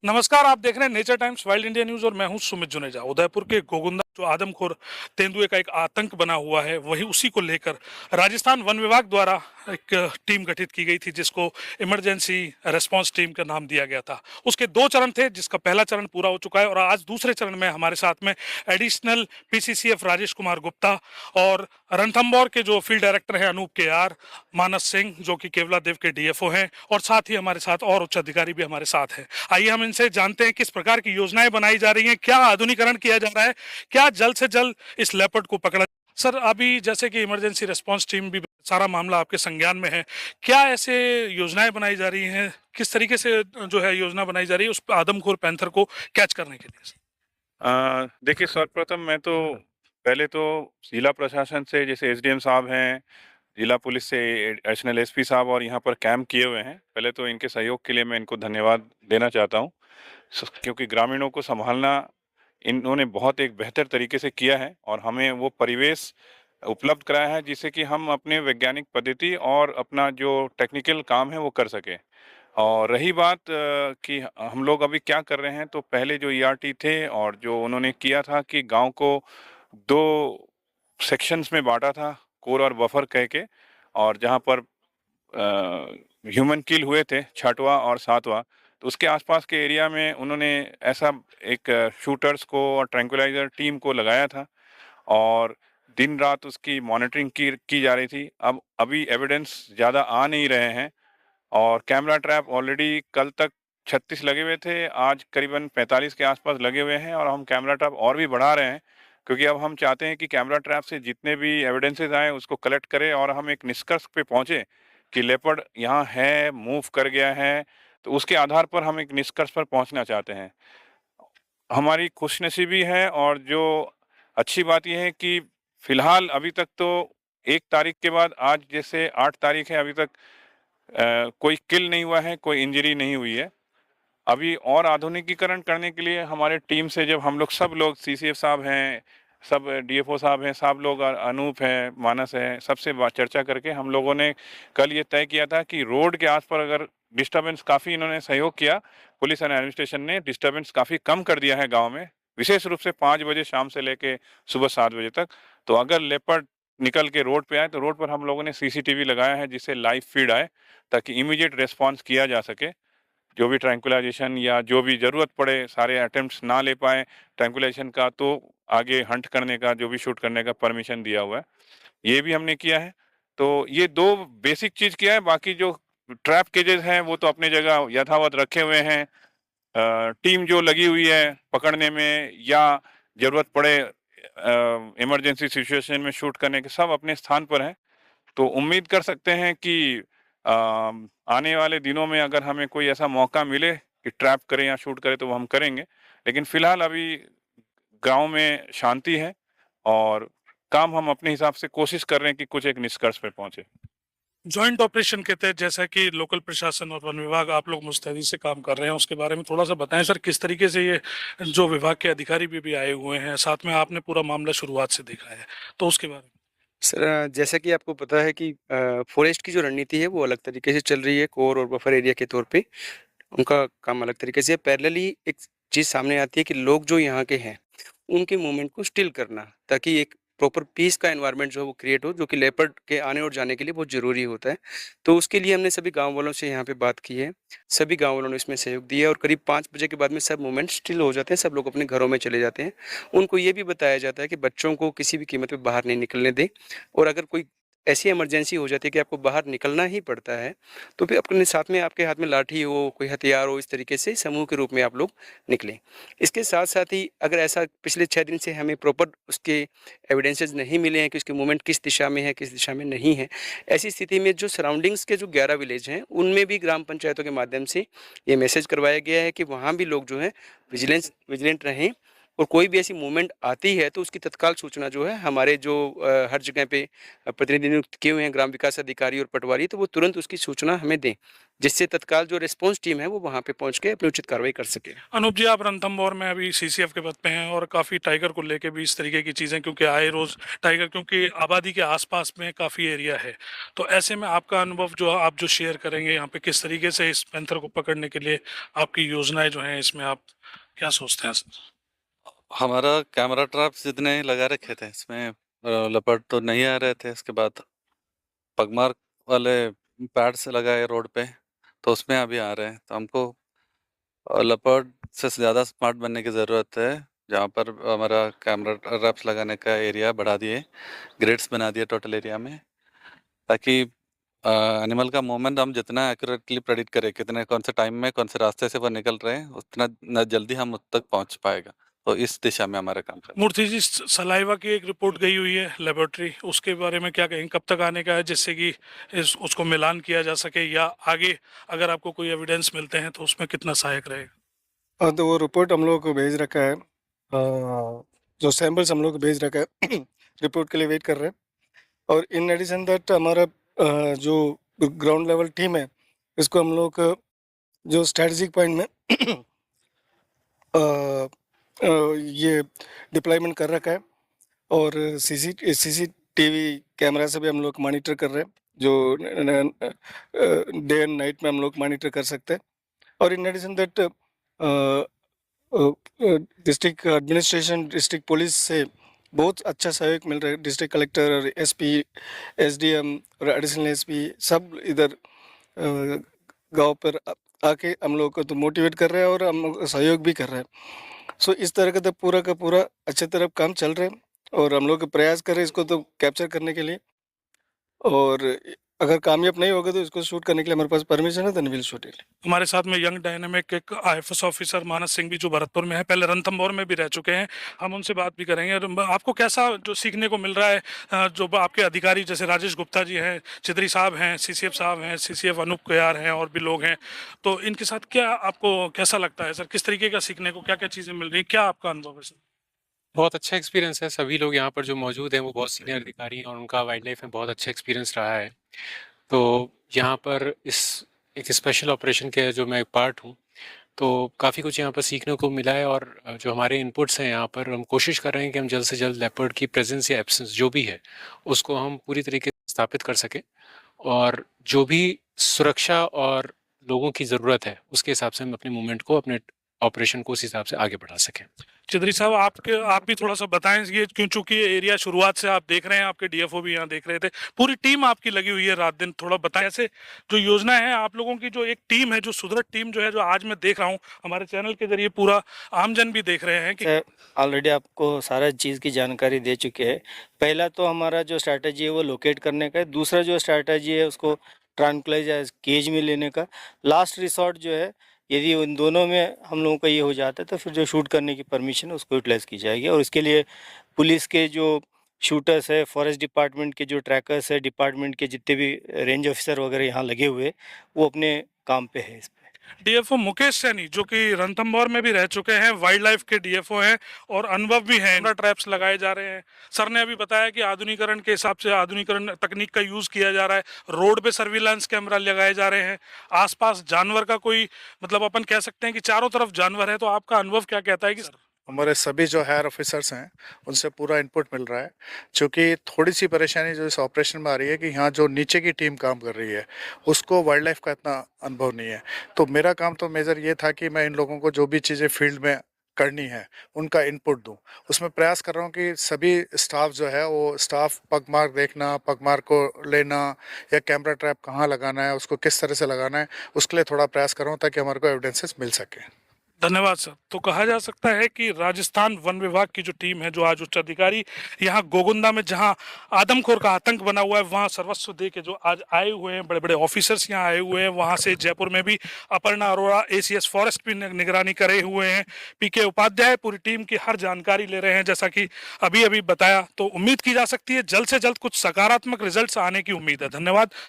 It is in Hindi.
नमस्कार, आप देख रहे हैं nature times wild India news और मैं हूं सुमित जुनेजा। उदयपुर के गोगुंदा जो आदमखोर तेंदुए का एक आतंक बना हुआ है, वही उसी को लेकर राजस्थान वन विभाग द्वारा एक टीम गठित की गई थी, जिसको इमरजेंसी रेस्पॉन्स टीम का नाम दिया गया था। उसके दो चरण थे, जिसका पहला चरण पूरा हो चुका है और आज दूसरे चरण में हमारे साथ में एडिशनल पीसीसीएफ राजेश कुमार गुप्ता और रणथंभौर के जो फील्ड डायरेक्टर हैं अनूप के आर, मानस सिंह जो कि केवला देव के डीएफओ हैं, और साथ ही हमारे साथ और उच्च अधिकारी भी हमारे साथ हैं। आइए हम इनसे जानते हैं किस प्रकार की योजनाएं बनाई जा रही हैं, क्या आधुनिकीकरण किया जा रहा है, क्या जल्द से जल्द इस लेपर्ड को पकड़ा। सर, अभी जैसे कि इमरजेंसी रिस्पांस टीम भी सारा मामला आपके संज्ञान में है, क्या ऐसे योजनाएं बनाई जा रही हैं, किस तरीके से जो है योजना बनाई जा रही है उस आदमखोर पैंथर को कैच करने के लिए? देखिए, सर्वप्रथम मैं तो पहले तो जिला प्रशासन से, जैसे एसडीएम साहब हैं, जिला पुलिस से एडिशनल एसपी साहब और यहाँ पर कैंप किए हुए हैं, पहले तो इनके सहयोग के लिए मैं इनको धन्यवाद देना चाहता हूँ। क्योंकि ग्रामीणों को संभालना इन्होंने बहुत एक बेहतर तरीके से किया है और हमें वो परिवेश उपलब्ध कराया है जिससे कि हम अपने वैज्ञानिक पद्धति और अपना जो टेक्निकल काम है वो कर सकें। और रही बात कि हम लोग अभी क्या कर रहे हैं, तो पहले जो ईआरटी थे और जो उन्होंने किया था कि गांव को 2 सेक्शंस में बाँटा था, कोर और बफर कह के, और जहां पर ह्यूमन किल हुए थे 6वां और 7वां, तो उसके आसपास के एरिया में उन्होंने ऐसा एक शूटर्स को और ट्रैंक्विलाइज़र टीम को लगाया था और दिन रात उसकी मॉनिटरिंग की जा रही थी। अब अभी एविडेंस ज़्यादा आ नहीं रहे हैं और कैमरा ट्रैप ऑलरेडी कल तक 36 लगे हुए थे, आज करीबन 45 के आसपास लगे हुए हैं और हम कैमरा ट्रैप और भी बढ़ा रहे हैं, क्योंकि अब हम चाहते हैं कि कैमरा ट्रैप से जितने भी एविडेंसेस आए उसको कलेक्ट करें और हम एक निष्कर्ष पे पहुंचे कि लेपर्ड यहाँ है, मूव कर गया है, तो उसके आधार पर हम एक निष्कर्ष पर पहुंचना चाहते हैं। हमारी खुशनसीबी है और जो अच्छी बात यह है कि फिलहाल अभी तक तो 1 तारीख के बाद, आज जैसे 8 तारीख है, अभी तक कोई किल नहीं हुआ है, कोई इंजरी नहीं हुई है। अभी और आधुनिकीकरण करने के लिए हमारे टीम से जब हम लोग सब लोग, सीसीएफ साहब हैं, सब डीएफओ साहब हैं, सब लोग, अनूप है, मानस है, सबसे चर्चा करके हम लोगों ने कल ये तय किया था कि रोड के आस पर अगर डिस्टर्बेंस, काफ़ी इन्होंने सहयोग किया, पुलिस एंड एडमिनिस्ट्रेशन ने डिस्टर्बेंस काफ़ी कम कर दिया है गाँव में, विशेष रूप से 5 बजे शाम से लेके सुबह 7 बजे तक। तो अगर लेपर्ड निकल के रोड पे आए तो रोड पर हम लोगों ने सीसीटीवी लगाया है जिससे लाइव फीड आए, ताकि इमीडिएट रिस्पॉन्स किया जा सके। जो भी ट्रैंक्विलाइजेशन या जो भी ज़रूरत पड़े, सारे अटेम्प्ट्स ना ले पाएँ ट्रैंक्विलाइजेशन का, तो आगे हंट करने का, जो भी शूट करने का परमिशन दिया हुआ है, ये भी हमने किया है। तो ये 2 बेसिक चीज़ किया है, बाकी जो ट्रैप केजेज़ हैं वो तो अपनी जगह यथावत रखे हुए हैं। टीम जो लगी हुई है पकड़ने में या ज़रूरत पड़े इमरजेंसी सिचुएशन में शूट करने के, सब अपने स्थान पर हैं। तो उम्मीद कर सकते हैं कि आने वाले दिनों में अगर हमें कोई ऐसा मौका मिले कि ट्रैप करें या शूट करें तो वो हम करेंगे। लेकिन फ़िलहाल अभी गाँव में शांति है और काम हम अपने हिसाब से कोशिश कर रहे हैं कि कुछ एक निष्कर्ष पे पहुँचे। ज्वाइंट ऑपरेशन के तहत जैसा कि लोकल प्रशासन और वन विभाग आप लोग मुस्तैदी से काम कर रहे हैं, उसके बारे में थोड़ा सा बताएं सर। किस तरीके से ये जो विभाग के अधिकारी भी आए हुए हैं, साथ में आपने पूरा मामला शुरुआत से देखा है, तो उसके बारे में। सर, जैसा कि आपको पता है कि फ़ॉरेस्ट की जो रणनीति है वो अलग तरीके से चल रही है, कोर और बफर एरिया के तौर पे। उनका काम अलग तरीके से है। पैरेलली एक चीज़ सामने आती है कि लोग जो यहाँ के हैं, उनके मूवमेंट को स्टिल करना, ताकि एक प्रॉपर पीस का एनवायरनमेंट जो है वो क्रिएट हो, जो कि लेपर्ड के आने और जाने के लिए बहुत ज़रूरी होता है। तो उसके लिए हमने सभी गाँव वालों से यहाँ पे बात की है। सभी गाँव वालों ने इसमें सहयोग दिया और करीब 5 बजे के बाद में सब मूवमेंट स्टिल हो जाते हैं, सब लोग अपने घरों में चले जाते हैं। उनको ये भी बताया जाता है कि बच्चों को किसी भी कीमत पे बाहर नहीं निकलने दें, और अगर कोई ऐसी इमरजेंसी हो जाती है कि आपको बाहर निकलना ही पड़ता है, तो फिर अपने साथ में, आपके हाथ में लाठी हो, कोई हथियार हो, इस तरीके से समूह के रूप में आप लोग निकलें। इसके साथ-साथ ही अगर ऐसा पिछले 6 दिन से हमें प्रॉपर उसके एविडेंसेस नहीं मिले हैं कि उसकी मूवमेंट किस दिशा में है, किस दिशा में नहीं है, ऐसी स्थिति में जो सराउंडिंग्स के जो 11 विलेज हैं, उनमें भी ग्राम पंचायतों के माध्यम से ये मैसेज करवाया गया है कि वहाँ भी लोग जो हैं विजिलेंट रहें और कोई भी ऐसी मूवमेंट आती है तो उसकी तत्काल सूचना जो है हमारे जो हर जगह पे प्रतिनिधि नियुक्त किए हुए हैं ग्राम विकास अधिकारी और पटवारी, तो वो तुरंत उसकी सूचना हमें दें, जिससे तत्काल जो रिस्पॉन्स टीम है वो वहाँ पे पहुँच के अपनी उचित कार्रवाई कर सके। अनूप जी, आप रणथंभौर में अभी सीसीएफ के पद पे हैं और काफ़ी टाइगर को लेके भी इस तरीके की चीज़ें, क्योंकि आए रोज़ टाइगर, क्योंकि आबादी के आसपास में काफ़ी एरिया है, तो ऐसे में आपका अनुभव जो आप जो शेयर करेंगे यहाँ पे, किस तरीके से इस पैंथर को पकड़ने के लिए आपकी योजनाएं जो हैं, इसमें आप क्या सोचते हैं सर? हमारा कैमरा ट्रैप्स जितने लगा रखे थे इसमें लेपर्ड तो नहीं आ रहे थे। इसके बाद पगमार्क वाले पैड्स लगाए रोड पे, तो उसमें अभी आ रहे हैं। तो हमको लेपर्ड से ज़्यादा स्मार्ट बनने की ज़रूरत है, जहाँ पर हमारा कैमरा ट्रैप्स लगाने का एरिया बढ़ा दिए, ग्रिड्स बना दिए टोटल एरिया में, ताकि एनिमल का मूवमेंट हम जितना एक्यूरेटली प्रेडिक्ट करें, कितने कौन से टाइम में कौन से रास्ते से वो निकल रहे हैं, उतना न जल्दी हम उस तक पहुँच पाएगा। तो इस दिशा में हमारा काम चल रहा है। मूर्ति जी, सलाइवा की एक रिपोर्ट गई हुई है लेबोरेटरी, उसके बारे में क्या कहेंगे? कब तक आने का है, जिससे कि उसको मिलान किया जा सके, या आगे अगर आपको कोई एविडेंस मिलते हैं तो उसमें कितना सहायक रहेगा? हाँ, तो वो रिपोर्ट हम लोग को भेज रखा है। जो सैंपल्स हम लोग को भेज रखा है रिपोर्ट के लिए वेट कर रहे हैं। और इन एडिशन दैट हमारा जो ग्राउंड लेवल टीम है, इसको हम लोग जो स्ट्रेटजिक पॉइंट में ये डिप्लॉयमेंट कर रखा है। और सीसीटीवी कैमरा से भी हम लोग मॉनिटर कर रहे हैं, जो डे एंड नाइट में हम लोग मॉनिटर कर सकते हैं। और in addition that district administration, district police से बहुत अच्छा सहयोग मिल रहा है। डिस्ट्रिक्ट कलेक्टर और एसपी, एसडीएम और एडिशनल एसपी सब इधर गांव पर आके हम लोग को तो मोटिवेट कर रहे हैं और हम लोग सहयोग भी कर रहे हैं। सो इस तरह का तो पूरा का पूरा अच्छे तरह काम चल रहा है और हम लोग प्रयास कर रहे हैं इसको तो कैप्चर करने के लिए। और अगर कामयाब नहीं होगा तो इसको शूट करने के लिए हमारे पास परमिशन है, तो विल शूट इट। हमारे साथ में यंग डायनेमिक एक आईएफएस ऑफिसर मानस सिंह भी, जो भरतपुर में है, पहले रणथंभौर में भी रह चुके हैं, हम उनसे बात भी करेंगे। और आपको कैसा जो सीखने को मिल रहा है, जो आपके अधिकारी जैसे राजेश गुप्ता जी हैं, चित्री साहब हैं, सीसीएफ साहब हैं, सीसीएफ अनूप कुयार हैं, और भी लोग हैं, तो इनके साथ क्या आपको कैसा लगता है सर? किस तरीके का सीखने को क्या क्या चीज़ें मिल रही हैं, क्या आपका अनुभव है सर? बहुत अच्छा एक्सपीरियंस है। सभी लोग यहाँ पर जो मौजूद हैं वो बहुत सीनियर अधिकारी हैं और उनका वाइल्ड लाइफ में बहुत अच्छा एक्सपीरियंस रहा है। तो यहाँ पर इस एक स्पेशल ऑपरेशन के जो मैं एक पार्ट हूँ, तो काफ़ी कुछ यहाँ पर सीखने को मिला है। और जो हमारे इनपुट्स हैं यहाँ पर, हम कोशिश कर रहे हैं कि हम जल्द से जल्द लेपर्ड की प्रेजेंस या एब्सेंस जो भी है उसको हम पूरी तरीके से स्थापित कर सकें, और जो भी सुरक्षा और लोगों की ज़रूरत है उसके हिसाब से हम अपने मूवमेंट को, अपने ऑपरेशन को उस हिसाब से आगे बढ़ा सकें। चिदरी साहब, आप भी थोड़ा सा बताएं, ये क्यों, चूंकि ये एरिया शुरुआत से आप देख रहे हैं, आपके डीएफओ भी यहाँ देख रहे थे, पूरी टीम आपकी लगी हुई है रात दिन, थोड़ा बताएं ऐसे जो योजना है आप लोगों की, जो एक टीम है, जो सुदृढ़ टीम जो है, जो आज मैं देख रहा हूँ हमारे चैनल के जरिए पूरा आमजन भी देख रहे हैं कि ऑलरेडी आपको सारा चीज़ की जानकारी दे चुके हैं। पहला तो हमारा जो स्ट्रैटेजी है वो लोकेट करने का है, दूसरा जो स्ट्रैटेजी है उसको ट्रांक्विलाइज या केज में लेने का, लास्ट रिसॉर्ट जो है यदि उन दोनों में हम लोगों का ये हो जाता है तो फिर जो शूट करने की परमिशन है उसको यूटिलाइज़ की जाएगी। और इसके लिए पुलिस के जो शूटर्स है, फॉरेस्ट डिपार्टमेंट के जो ट्रैकर्स है, डिपार्टमेंट के जितने भी रेंज ऑफिसर वगैरह यहाँ लगे हुए, वो अपने काम पे है। इस डीएफओ मुकेश सैनी, जो कि रणथंभौर में भी रह चुके हैं, वाइल्ड लाइफ के डीएफओ हैं और अनुभव भी हैं, ट्रैप्स लगाए जा रहे हैं। सर ने अभी बताया कि आधुनिकरण के हिसाब से, आधुनिकरण तकनीक का यूज किया जा रहा है, रोड पे सर्विलांस कैमरा लगाए जा रहे हैं, आसपास जानवर का कोई, मतलब अपन कह सकते हैं कि चारों तरफ जानवर है। तो आपका अनुभव क्या कहता है कि हमारे सभी जो हायर ऑफिसर्स हैं उनसे पूरा इनपुट मिल रहा है, क्योंकि थोड़ी सी परेशानी जो इस ऑपरेशन में आ रही है कि यहाँ जो नीचे की टीम काम कर रही है उसको वाइल्ड लाइफ का इतना अनुभव नहीं है। तो मेरा काम तो मेजर ये था कि मैं इन लोगों को जो भी चीज़ें फील्ड में करनी है उनका इनपुट दूं। उसमें प्रयास कर रहा हूं कि सभी स्टाफ जो है वो स्टाफ पगमार्क देखना, पगमार्क को लेना, या कैमरा ट्रैप कहाँ लगाना है, उसको किस तरह से लगाना है, उसके लिए थोड़ा प्रयास कर रहा हूँ ताकि हमारे को एविडेंसेस मिल सके। धन्यवाद सर। तो कहा जा सकता है कि राजस्थान वन विभाग की जो टीम है, जो आज उच्च अधिकारी यहाँ गोगुंदा में, जहाँ आदमखोर का आतंक बना हुआ है, वहाँ सर्वस्व दे के जो आज आए हुए हैं, बड़े बड़े ऑफिसर्स यहाँ आए हुए हैं, वहाँ से जयपुर में भी अपर्णा अरोड़ा एसीएस फॉरेस्ट भी निगरानी करे हुए हैं, पीके उपाध्याय पूरी टीम की हर जानकारी ले रहे हैं, जैसा कि अभी अभी बताया। तो उम्मीद की जा सकती है जल्द से जल्द कुछ सकारात्मक रिजल्ट आने की उम्मीद है। धन्यवाद।